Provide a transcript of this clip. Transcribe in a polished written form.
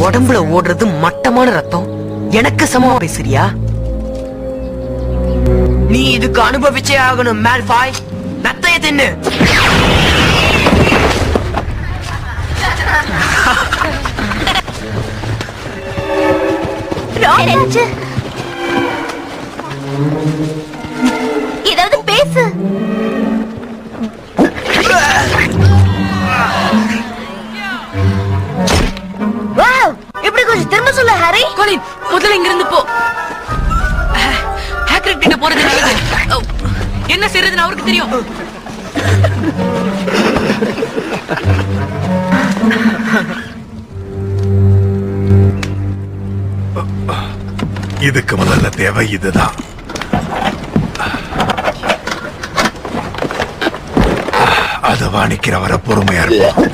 உடம்புல ஓடுறது மட்டமான ரத்தம். எனக்கு சமமா பேசுறியா? நீ இதுக்கு அனுபவிச்சே ஆகணும் மேல்ஃபாய். நத்தைய தின்னு. ஏதாவது பேசு. எப்படி கொஞ்சம் திரும்ப சொல்ல ஹாரி. கோலின், முதல்ல இங்க இருந்து போ. ஹேக்கர் கிட்ட போறது நல்லது. என்ன செய்யறதுன்னு அவருக்கு தெரியும். இதுக்கு முதல்ல தேவை இதுதான். அதை வாணிக்கிற வர பொறுமையா இருப்போம்.